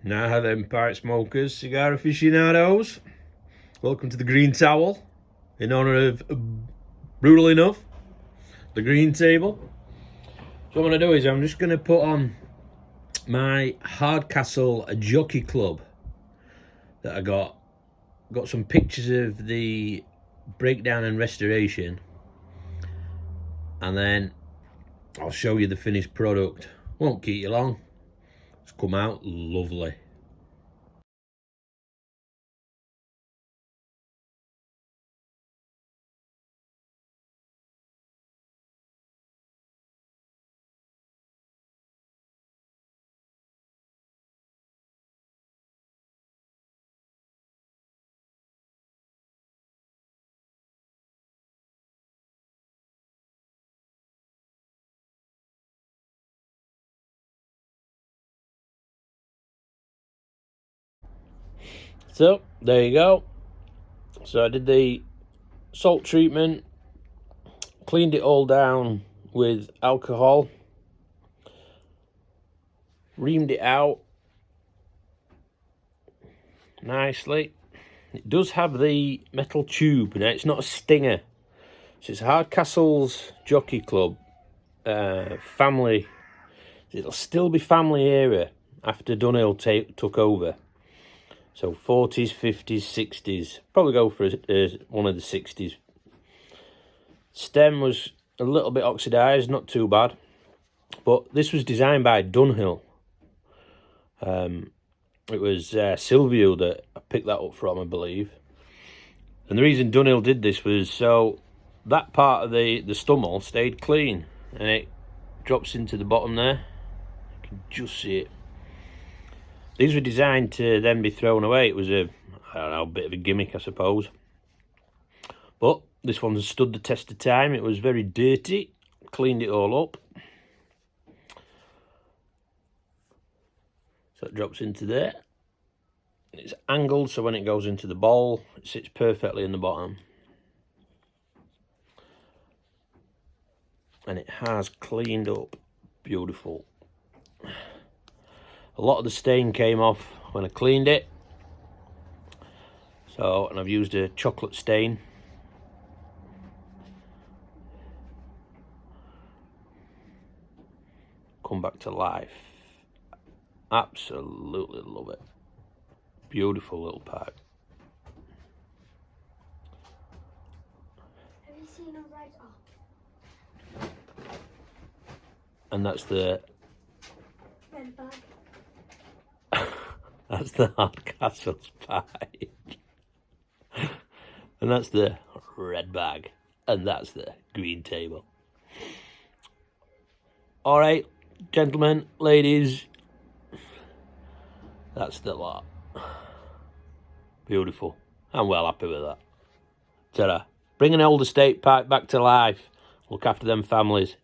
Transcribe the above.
Now then, pipe smokers, cigar aficionados, welcome to the Green Towel, in honour of, brutal enough, the Green Table. So what I'm going to do is I'm just going to put on my Hardcastle Jockey Club that I got some pictures of the breakdown and restoration, and then I'll show you the finished product. Won't keep you long. It's come out lovely. So there you go. So I did the salt treatment, cleaned it all down with alcohol, reamed it out nicely. It does have the metal tube. Now it's not a stinger, so it's Hardcastles Jockey Club family. It'll still be family era after Dunhill took over. So 40s, 50s, 60s. Probably go for one of the 60s. Stem was a little bit oxidised, not too bad. But this was designed by Dunhill. It was Silvio that I picked that up from, I believe. And the reason Dunhill did this was so that part of the stummel stayed clean. And it drops into the bottom there. You can just see it. These were designed to then be thrown away. It was a bit of a gimmick, I suppose. But this one stood the test of time. It was very dirty. Cleaned it all up. So it drops into there. It's angled, so when it goes into the bowl, it sits perfectly in the bottom. And it has cleaned up. Beautiful. A lot of the stain came off when I cleaned it. So, and I've used a chocolate stain. Come back to life. Absolutely love it. Beautiful little pipe. Have you seen a red up? And that's the Red bag. that's the Hardcastles pipe. And that's the red bag. And that's the green table. Alright, gentlemen, ladies. That's the lot. Beautiful. I'm well happy with that. Ta-ra. Bring an old estate pipe back to life. Look after them families.